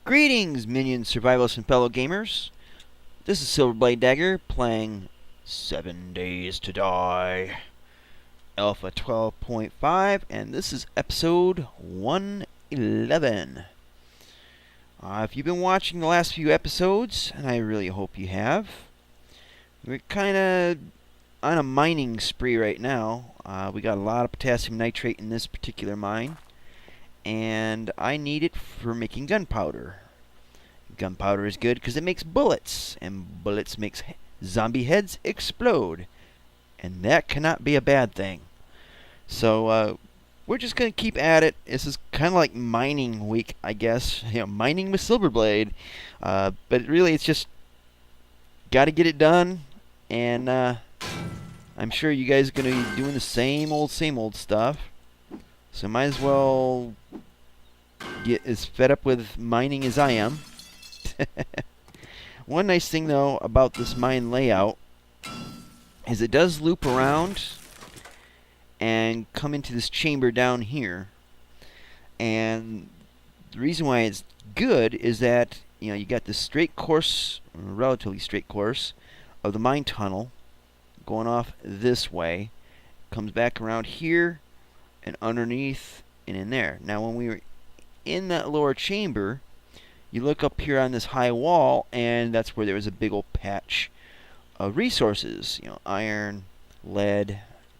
Greetings, minions, survivalists, and fellow gamers. This is Silverblade Dagger playing 7 Days to Die, Alpha 12.5, and this is episode 111. If you've been watching the last few episodes, and I really hope you have, we're kind of on a mining spree right now. We got a lot of potassium nitrate in this particular mine, and I need it for making gunpowder. Gunpowder is good because it makes bullets, and bullets makes zombie heads explode, and that cannot be a bad thing. So we're just gonna keep at it. This is kind of like mining week, I guess. Mining with Silverblade, but really it's just got to get it done, and I'm sure you guys are gonna be doing the same old stuff. So might as well get as fed up with mining as I am. One nice thing though about this mine layout is it does loop around and come into this chamber down here, and the reason why it's good is that you got this straight course, relatively straight course of the mine tunnel going off this way, comes back around here and underneath and in there. Now when we were in that lower chamber, you look up here on this high wall, and that's where there was a big old patch of resources. Iron, lead,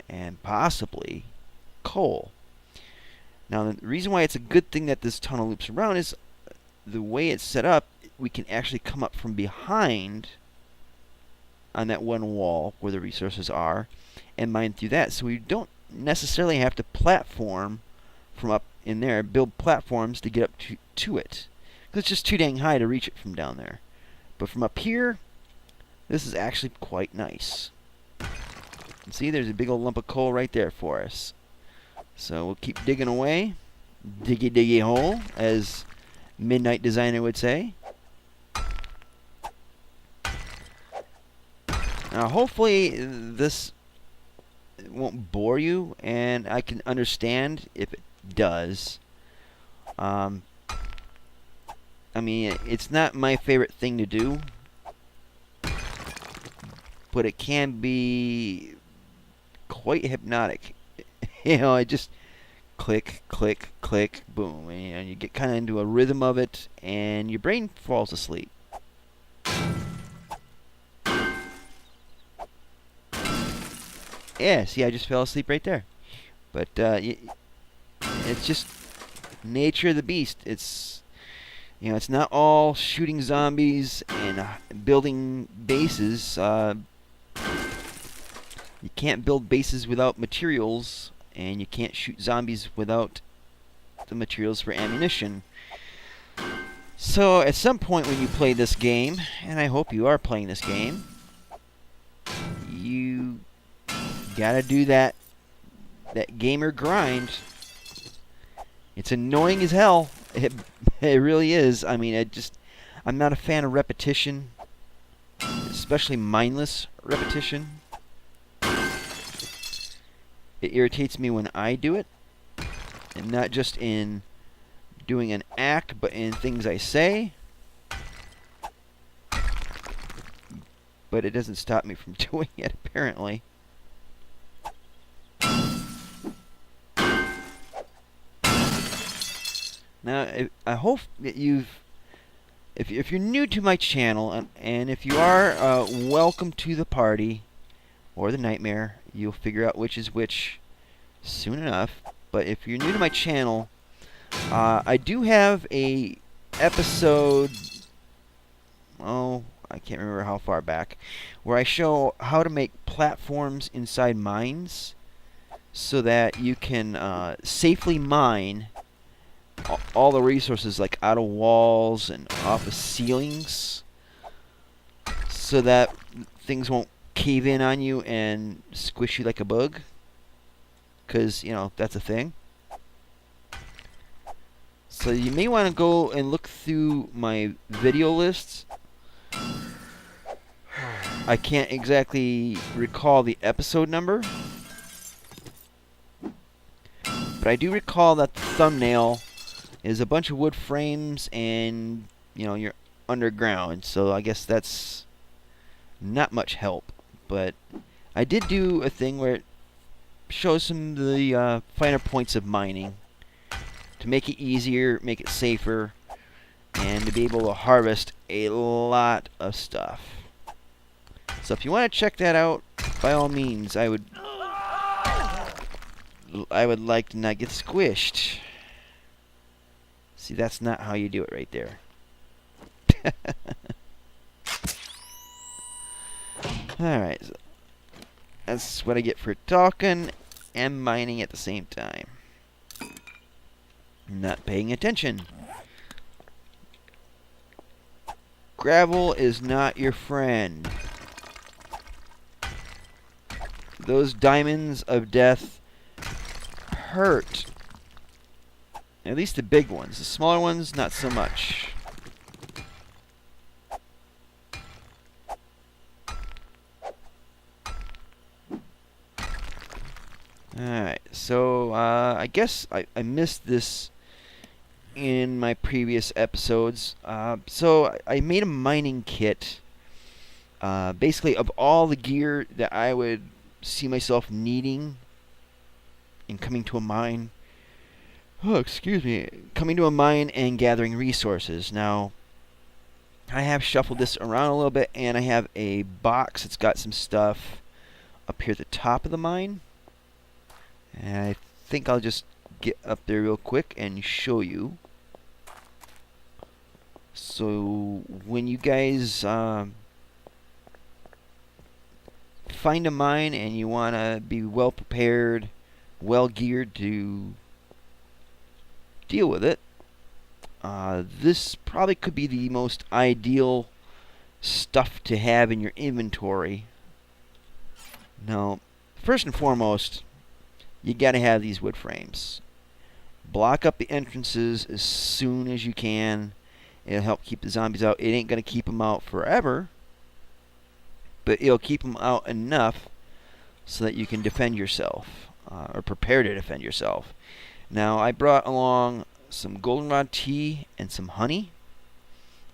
and possibly coal. Now, the reason why it's a good thing that this tunnel loops around is the way it's set up. We can actually come up from behind on that one wall where the resources are and mine through that. So we don't necessarily have to platform from up in there, build platforms to get up to it. It's just too dang high to reach it from down there. But from up here, this is actually quite nice. And see, there's a big old lump of coal right there for us. So we'll keep digging away. Diggy diggy hole, as Midnight Designer would say. Now hopefully this won't bore you, and I can understand if it does. I mean, it's not my favorite thing to do, but it can be quite hypnotic. I just click, click, click, boom, and you get kind of into a rhythm of it, and your brain falls asleep. Yeah, see, I just fell asleep right there. But it's just nature of the beast. It's it's not all shooting zombies and building bases. You can't build bases without materials, and you can't shoot zombies without the materials for ammunition. So at some point when you play this game, and I hope you are playing this game, you gotta do that gamer grind. It's annoying as hell. It really is. I mean, I'm not a fan of repetition, especially mindless repetition. It irritates me when I do it, and not just in doing an act, but in things I say. But it doesn't stop me from doing it, apparently. Now, I hope that if you're new to my channel, and if you are, welcome to the party, or the nightmare. You'll figure out which is which soon enough. But if you're new to my channel, I do have a episode, I can't remember how far back, where I show how to make platforms inside mines so that you can safely mine all the resources, like out of walls and off of ceilings, so that things won't cave in on you and squish you like a bug, because that's a thing. So you may want to go and look through my video lists. I can't exactly recall the episode number, but I do recall that the thumbnail is a bunch of wood frames and you're underground, so I guess that's not much help. But I did do a thing where it shows some of the finer points of mining to make it easier, make it safer, and to be able to harvest a lot of stuff. So if you want to check that out, by all means, I would like to not get squished. See, that's not how you do it right there. Alright, so that's what I get for talking and mining at the same time. Not paying attention. Gravel is not your friend. Those diamonds of death hurt. At least the big ones. The smaller ones, not so much. Alright, so I guess I missed this in my previous episodes. So I made a mining kit. Basically, of all the gear that I would see myself needing in coming to a mine. Oh, excuse me. Coming to a mine and gathering resources. Now, I have shuffled this around a little bit, and I have a box that's got some stuff up here at the top of the mine. And I think I'll just get up there real quick and show you. So, when you guys find a mine and you want to be well prepared, well geared to deal with it, this probably could be the most ideal stuff to have in your inventory. Now, first and foremost, you got to have these wood frames. Block up the entrances as soon as you can. It'll help keep the zombies out. It ain't going to keep them out forever, but it'll keep them out enough so that you can defend yourself, or prepare to defend yourself. Now, I brought along some goldenrod tea and some honey.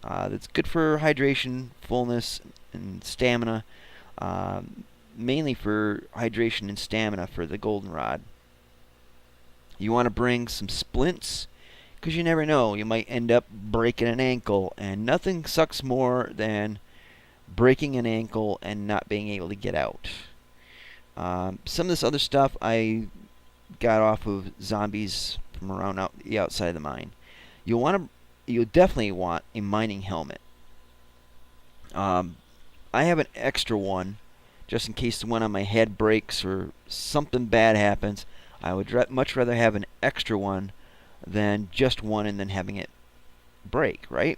That's good for hydration, fullness, and stamina. Mainly for hydration and stamina for the goldenrod. You want to bring some splints, because you never know. You might end up breaking an ankle, and nothing sucks more than breaking an ankle and not being able to get out. Some of this other stuff I got off of zombies from around the outside of the mine. You'll definitely want a mining helmet. I have an extra one, just in case the one on my head breaks or something bad happens. I would much rather have an extra one than just one and then having it break, right?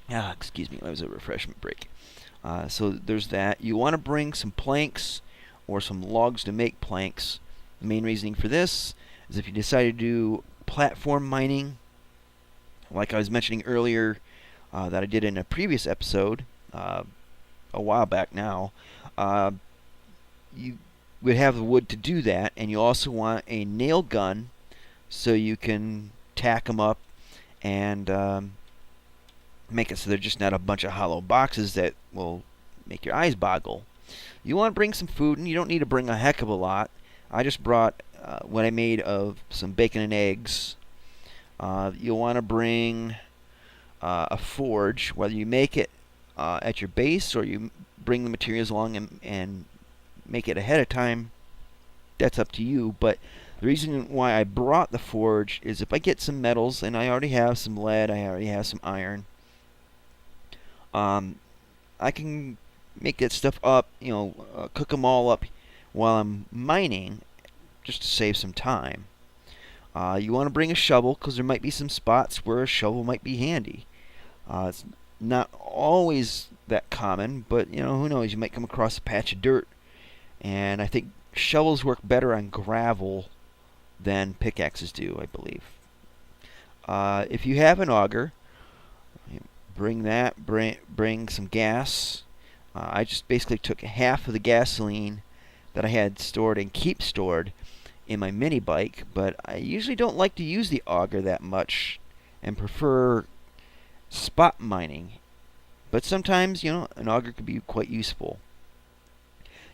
Excuse me, that was a refreshment break. So there's that. You want to bring some planks or some logs to make planks. The main reasoning for this is if you decide to do platform mining, like I was mentioning earlier, that I did in a previous episode, a while back now, you would have the wood to do that, and you also want a nail gun so you can tack them up and make it so they're just not a bunch of hollow boxes that will make your eyes boggle. You want to bring some food, and you don't need to bring a heck of a lot. I just brought what I made of some bacon and eggs. You'll want to bring a forge, whether you make it at your base or you bring the materials along and make it ahead of time. That's up to you, but the reason why I brought the forge is if I get some metals, and I already have some lead, I already have some iron, I can make that stuff up, cook them all up while I'm mining, just to save some time. You want to bring a shovel, because there might be some spots where a shovel might be handy. It's not always that common, but who knows, you might come across a patch of dirt, and I think shovels work better on gravel than pickaxes do, I believe. If you have an auger, bring that, bring some gas. I just basically took half of the gasoline that I had stored and keep stored in my mini bike, but I usually don't like to use the auger that much and prefer spot mining. But sometimes, an auger could be quite useful.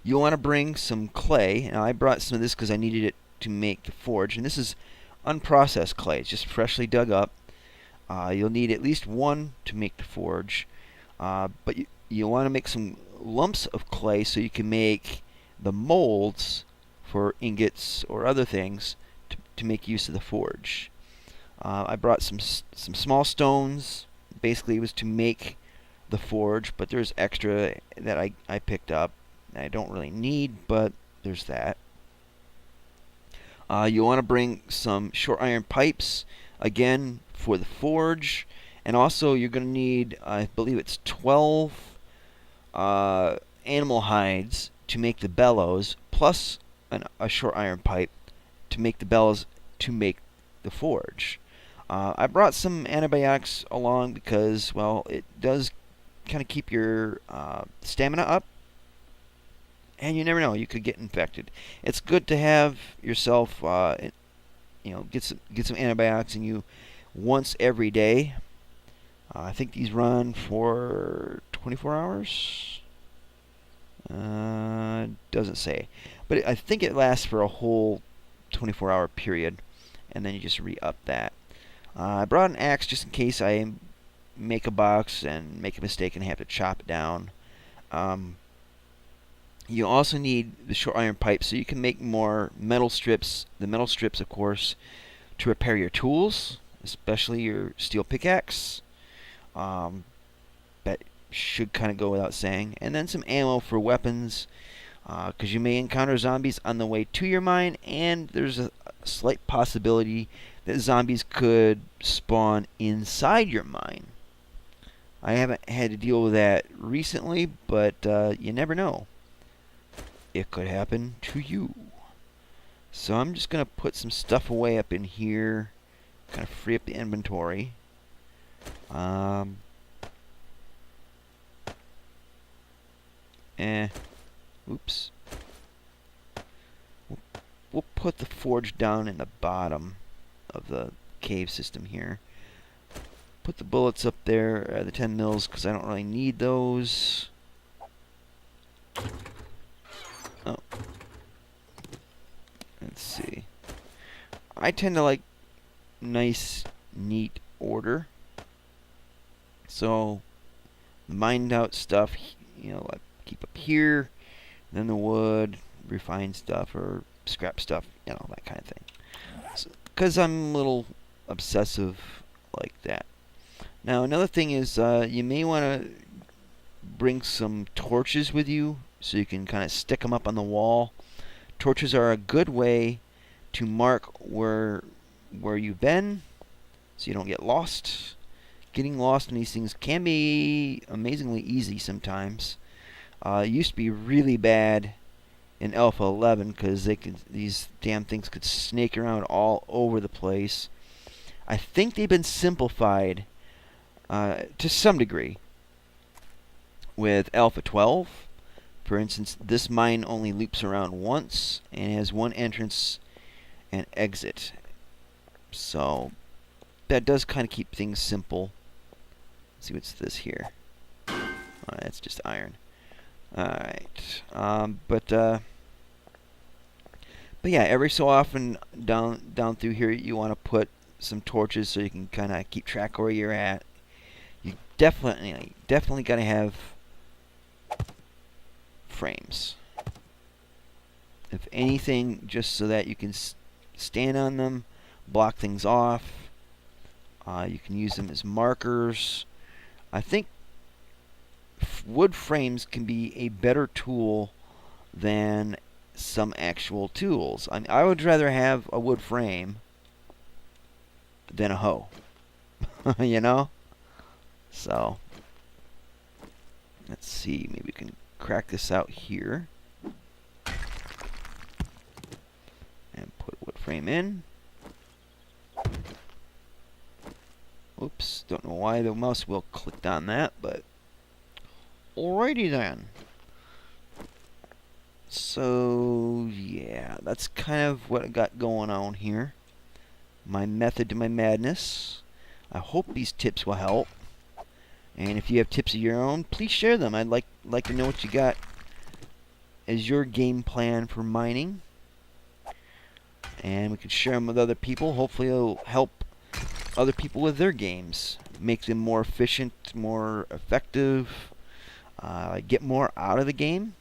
You'll want to bring some clay. Now, I brought some of this because I needed it to make the forge. And this is unprocessed clay. It's just freshly dug up. You'll need at least one to make the forge. But you'll want to make some lumps of clay so you can make the molds for ingots or other things to make use of the forge. I brought some small stones. Basically, it was to make the forge, but there's extra that I picked up. I don't really need, but there's that. You want to bring some short iron pipes, again, for the forge. And also, you're going to need, I believe it's 12 animal hides to make the bellows, plus a short iron pipe to make the bellows to make the forge. I brought some antibiotics along because, well, it does kind of keep your stamina up. And you never know, you could get infected. It's good to have yourself, get some antibiotics in you once every day. I think these run for 24 hours. Doesn't say, but I think it lasts for a whole 24-hour period, and then you just re-up that. I brought an axe just in case I make a box and make a mistake and have to chop it down. You also need the short iron pipe so you can make more metal strips. The metal strips, of course, to repair your tools, especially your steel pickaxe. That should kind of go without saying. And then some ammo for weapons, because you may encounter zombies on the way to your mine, and there's a slight possibility that zombies could spawn inside your mine. I haven't had to deal with that recently, but you never know. It could happen to you. So I'm just going to put some stuff away up in here, kind of free up the inventory. Oops. We'll put the forge down in the bottom of the cave system here. Put the bullets up there, the 10 mils, because I don't really need those. Oh. Let's see. I tend to like nice, neat order. So, the mined out stuff, I keep up here. Then the wood, refined stuff, or scrap stuff, that kind of thing. Because I'm a little obsessive like that. Now, another thing is, you may want to bring some torches with you so you can kind of stick them up on the wall. Torches are a good way to mark where you've been so you don't get lost. Getting lost in these things can be amazingly easy sometimes. It used to be really bad in Alpha 11 because these damn things could snake around all over the place. I think they've been simplified to some degree with Alpha 12. For instance, this mine only loops around once and has one entrance and exit. So that does kind of keep things simple. Let's see what's this here. That's just iron. Alright. But yeah, every so often down through here you want to put some torches so you can kind of keep track of where you're at. You definitely got to have frames. If anything, just so that you can stand on them, block things off. You can use them as markers. I think wood frames can be a better tool than some actual tools. I would rather have a wood frame than a hoe. So, let's see. Maybe we can crack this out here. And put a wood frame in. Oops, don't know why the mouse wheel clicked on that, but alrighty then. So, yeah, that's kind of what I got going on here. My method to my madness. I hope these tips will help. And if you have tips of your own, please share them. I'd like to know what you got as your game plan for mining. And we can share them with other people. Hopefully it'll help other people with their games. Make them more efficient, more effective. Get more out of the game.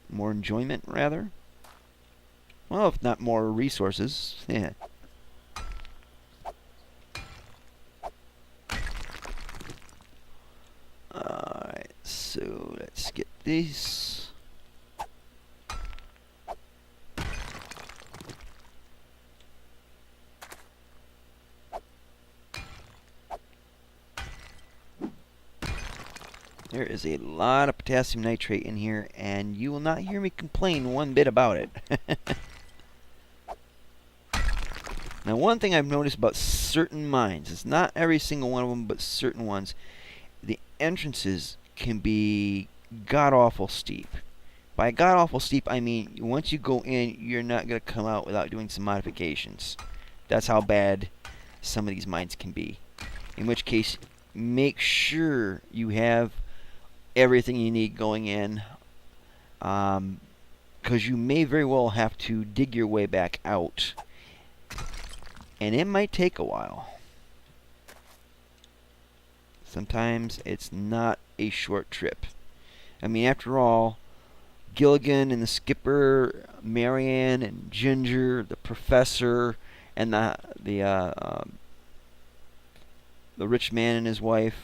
More enjoyment, rather. Well, if not more resources. Yeah. Alright, so let's get these. There is a lot of potassium nitrate in here, and you will not hear me complain one bit about it. Now, one thing I've noticed about certain mines, it's not every single one of them, but certain ones, the entrances can be god-awful steep. By god-awful steep, I mean once you go in, you're not going to come out without doing some modifications. That's how bad some of these mines can be. In which case, make sure you have everything you need going in, because you may very well have to dig your way back out, and it might take a while. Sometimes it's not a short trip. I mean, after all, Gilligan and the skipper, Marianne and Ginger, the professor, and the rich man and his wife,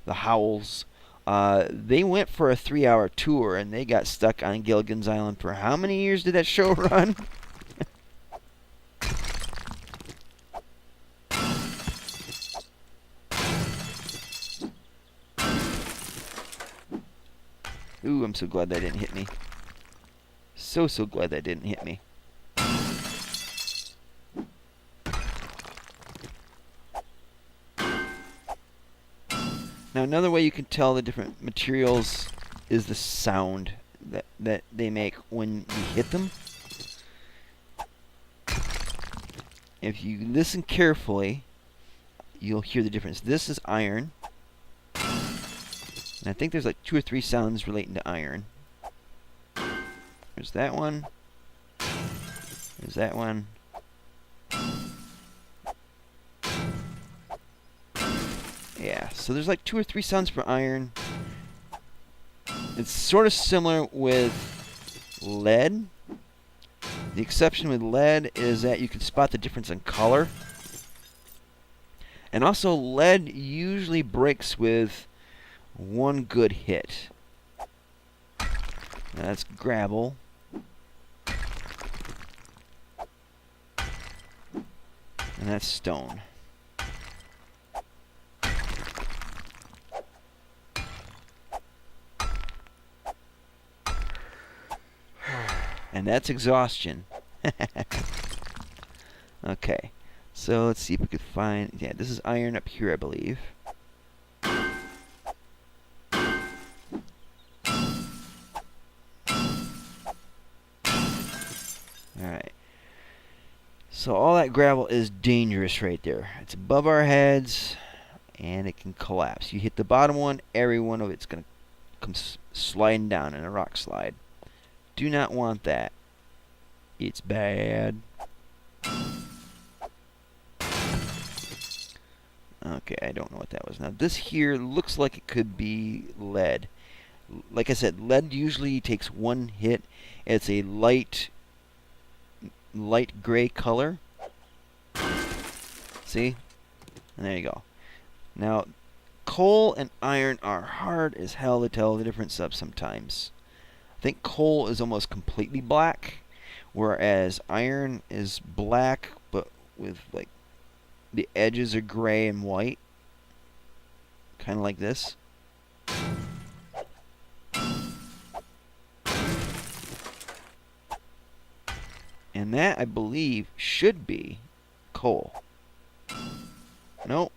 the Howells, they went for a 3-hour tour, and they got stuck on Gilligan's Island for how many years did that show run? Ooh, I'm so glad that didn't hit me. So glad that didn't hit me. Now, another way you can tell the different materials is the sound that they make when you hit them. If you listen carefully, you'll hear the difference. This is iron. And I think there's like 2 or 3 sounds relating to iron. There's that one. There's that one. Yeah, so there's like 2 or 3 sounds for iron. It's sort of similar with lead. The exception with lead is that you can spot the difference in color. And also, lead usually breaks with one good hit. Now that's gravel. And that's stone. And that's exhaustion. Okay. So let's see if we could find... Yeah, this is iron up here, I believe. Alright. So all that gravel is dangerous right there. It's above our heads, and it can collapse. You hit the bottom one, every one of it's going to come sliding down in a rock slide. Do not want that. It's bad. Okay, I don't know what that was. Now, this here looks like it could be lead. Like I said, lead usually takes one hit. It's a light gray color. See? And there you go. Now, coal and iron are hard as hell to tell the difference of sometimes. I think coal is almost completely black, whereas iron is black, but with like the edges are gray and white, kind of like this. And that, I believe, should be coal. Nope.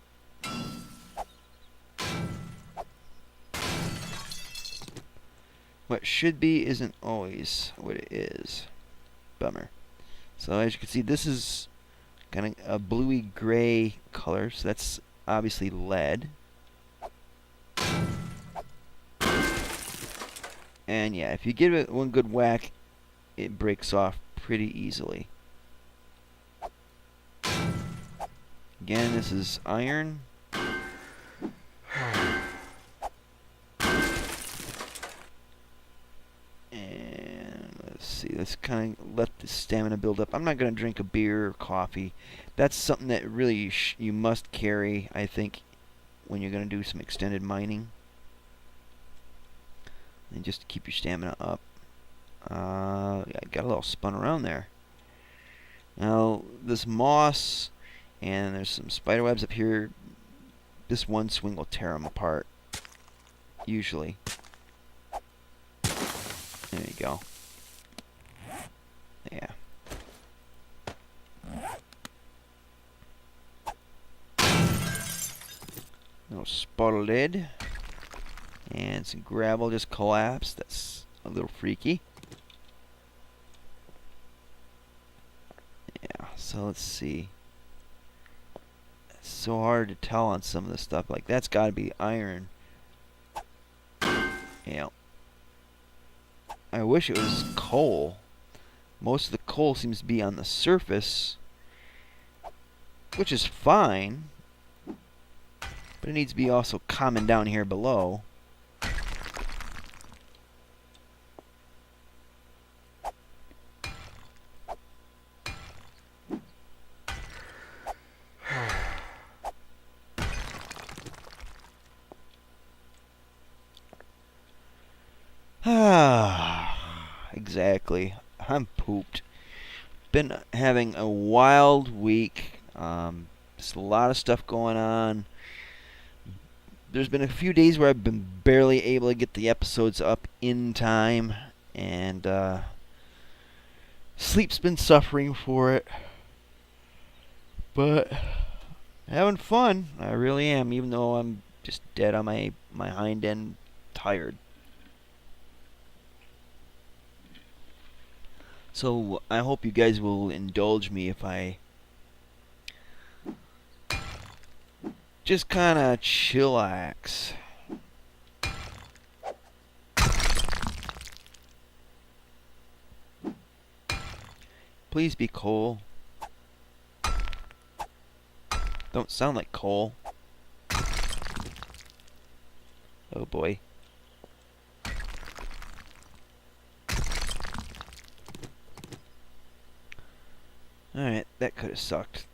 What should be isn't always what it is. Bummer. So as you can see, this is kind of a bluey gray color, so that's obviously lead. And yeah, if you give it one good whack, it breaks off pretty easily. Again, this is iron. And let's see, let's kind of let the stamina build up. I'm not going to drink a beer or coffee. That's something that really you must carry, I think, when you're going to do some extended mining. And just to keep your stamina up. I got a little spun around there. Now, this moss, and there's some spider webs up here. This one swing will tear them apart, usually. There you go. Yeah. Little spotted lead. And some gravel just collapsed. That's a little freaky. Yeah, so let's see. It's so hard to tell on some of the stuff. Like, that's got to be iron. Yeah. I wish it was coal. Most of the coal seems to be on the surface, which is fine. But it needs to be also common down here below. Exactly. I'm pooped. Been having a wild week. Just a lot of stuff going on. There's been a few days where I've been barely able to get the episodes up in time, and sleep's been suffering for it. But having fun, I really am, even though I'm just dead on my hind end, tired. So I hope you guys will indulge me if I just kind of chillax. Please be coal. Don't sound like coal. Oh boy. Alright, that could have sucked.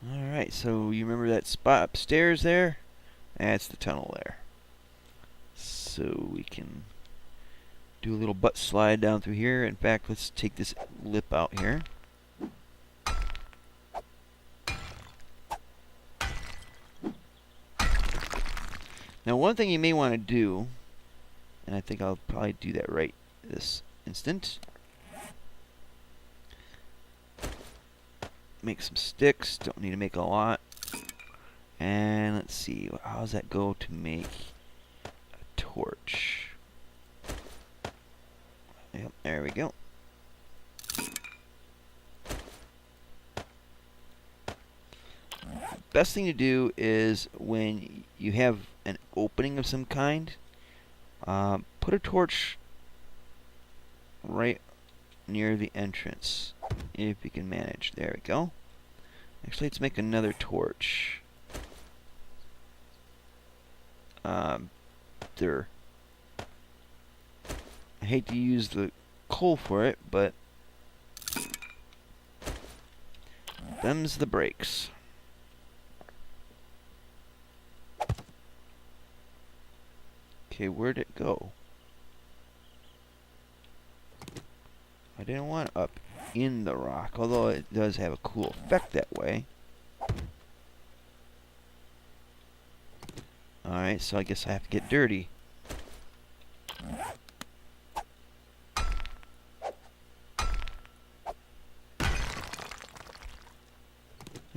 Alright, so you remember that spot upstairs there? That's the tunnel there. So we can do a little butt slide down through here. In fact, let's take this lip out here. Now, one thing you may want to do, and I think I'll probably do that right this instant. Make some sticks. Don't need to make a lot. And let's see, how does that go to make a torch? Yep, there we go. Best thing to do is when you have an opening of some kind, put a torch right near the entrance, if you can manage. There we go. Actually, let's make another torch. There. I hate to use the coal for it, but them's the breaks. Okay, where'd it go? I didn't want it up in the rock, although it does have a cool effect that way. Alright, so I guess I have to get dirty.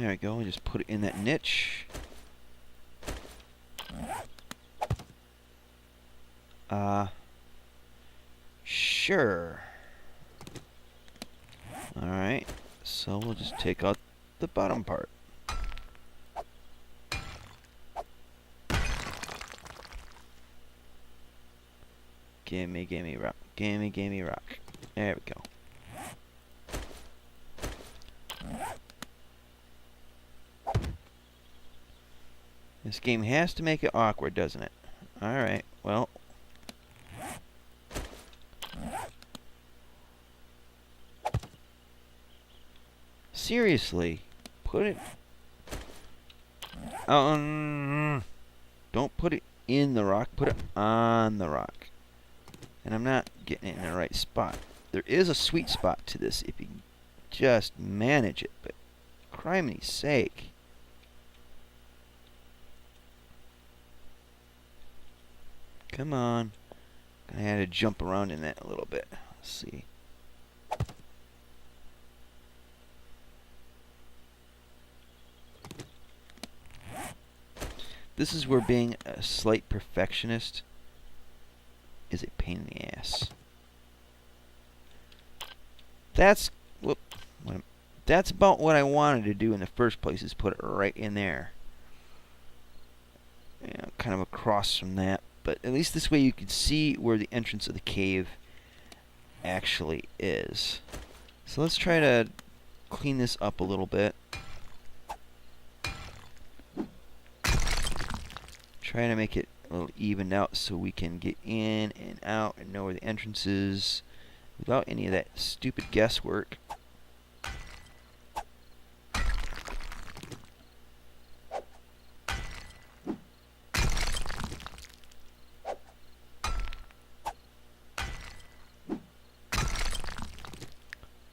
There we go. Just put it in that niche. Sure. Alright. So we'll just take out the bottom part. Gimme rock. Gimme rock. There we go. This game has to make it awkward, doesn't it? Alright, well. Seriously. Put it... don't put it in the rock. Put it on the rock. And I'm not getting it in the right spot. There is a sweet spot to this if you just manage it. But, criminy sake. Come on. I had to jump around in that a little bit. Let's see. This is where being a slight perfectionist is a pain in the ass. That's that's about what I wanted to do in the first place, is put it right in there. Kind of across from that. But at least this way you can see where the entrance of the cave actually is. So let's try to clean this up a little bit. Try to make it a little evened out so we can get in and out and know where the entrance is without any of that stupid guesswork.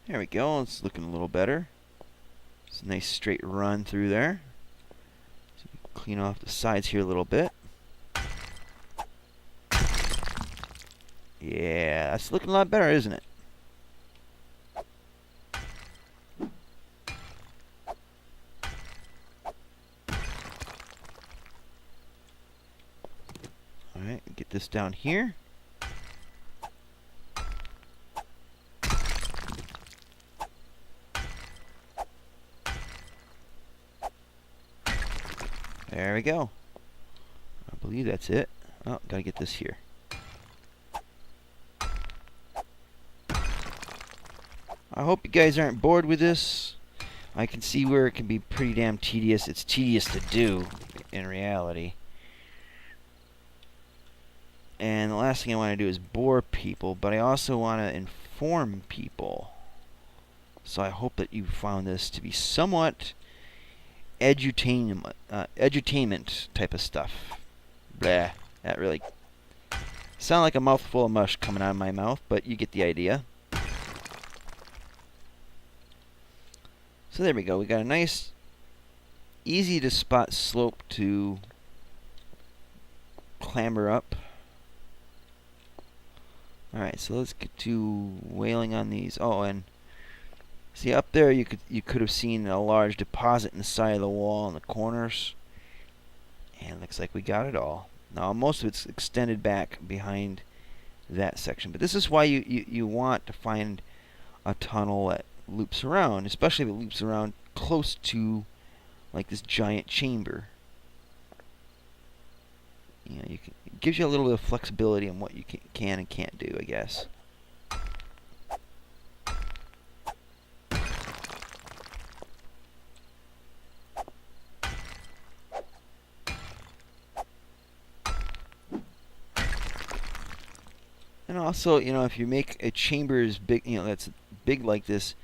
There we go, it's looking a little better. It's a nice straight run through there. So we clean off the sides here a little bit. Yeah, that's looking a lot better, isn't it? Alright, get this down here. There we go. I believe that's it. Oh, gotta get this here. I hope you guys aren't bored with this. I can see where it can be pretty damn tedious. It's tedious to do, in reality. And the last thing I want to do is bore people, but I also want to inform people. So I hope that you found this to be somewhat edutainment type of stuff. Blah. That really sounded like a mouthful of mush coming out of my mouth, but you get the idea. So there we go. We got a nice, easy to spot slope to clamber up. Alright, so let's get to wailing on these. Oh, and see up there you could have seen a large deposit in the side of the wall in the corners. And it looks like we got it all. Now most of it's extended back behind that section. But this is why you want to find a tunnel that loops around, especially if it loops around close to like this giant chamber. You know, it gives you a little bit of flexibility on what you can and can't do, I guess. And also, you know, if you make a chamber as big, you know, that's big like this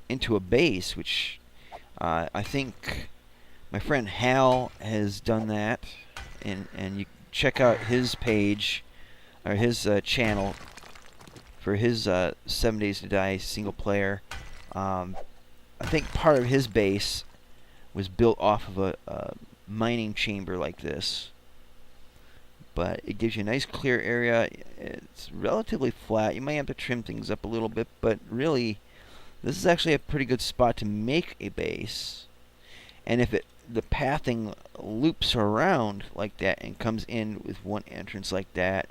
into a base, which I think my friend Hal has done that, and you check out his page or his channel for his 7 Days to Die single player. I think part of his base was built off of a mining chamber like this, but it gives you a nice clear area. It's relatively flat. You might have to trim things up a little bit, but really this is actually a pretty good spot to make a base. And if the pathing loops around like that and comes in with one entrance like that,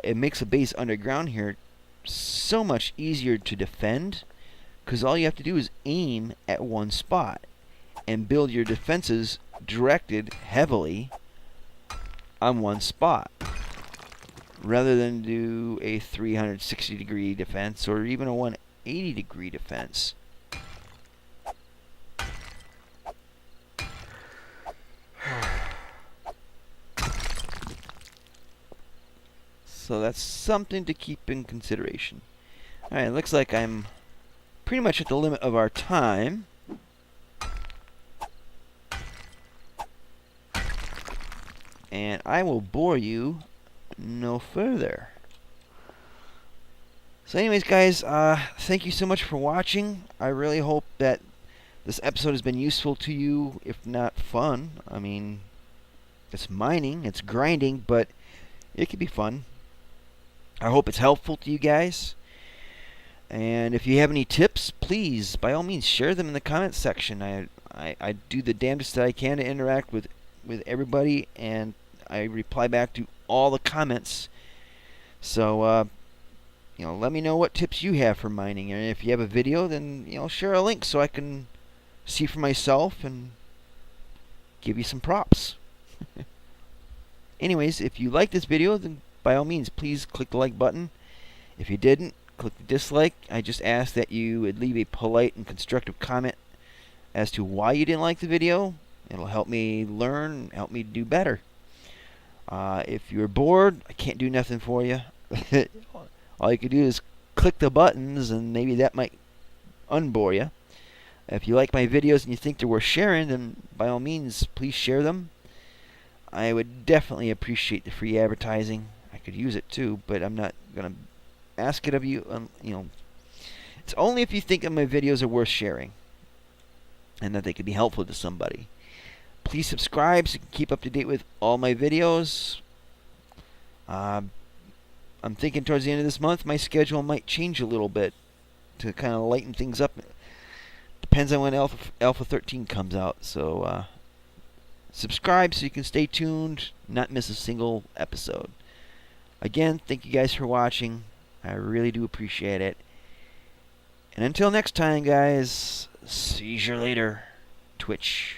it makes a base underground here so much easier to defend, because all you have to do is aim at one spot and build your defenses directed heavily on one spot, rather than do a 360-degree defense or even a 180-degree defense. So that's something to keep in consideration. Alright, looks like I'm pretty much at the limit of our time. And I will bore you no further. So anyways, guys, thank you so much for watching. I really hope that this episode has been useful to you, if not fun. I mean, it's mining, it's grinding, but it can be fun. I hope it's helpful to you guys. And if you have any tips, please, by all means, share them in the comments section. I do the damnedest that I can to interact with everybody, and I reply back to all the comments. So, let me know what tips you have for mining. And if you have a video, then, share a link so I can see for myself and give you some props. Anyways, if you like this video, then by all means, please click the like button. If you didn't, click the dislike. I just ask that you would leave a polite and constructive comment as to why you didn't like the video. It'll help me learn, help me do better. If you're bored, I can't do nothing for you. All you can do is click the buttons, and maybe that might unbore you. If you like my videos and you think they're worth sharing, then by all means, please share them. I would definitely appreciate the free advertising. I could use it too, but I'm not going to ask it of you. It's only if you think that my videos are worth sharing and that they could be helpful to somebody. Please subscribe so you can keep up to date with all my videos. I'm thinking towards the end of this month my schedule might change a little bit to kind of lighten things up. Depends on when Alpha 13 comes out. So subscribe so you can stay tuned, not miss a single episode. Again, thank you guys for watching. I really do appreciate it. And until next time, guys, see you later. Twitch.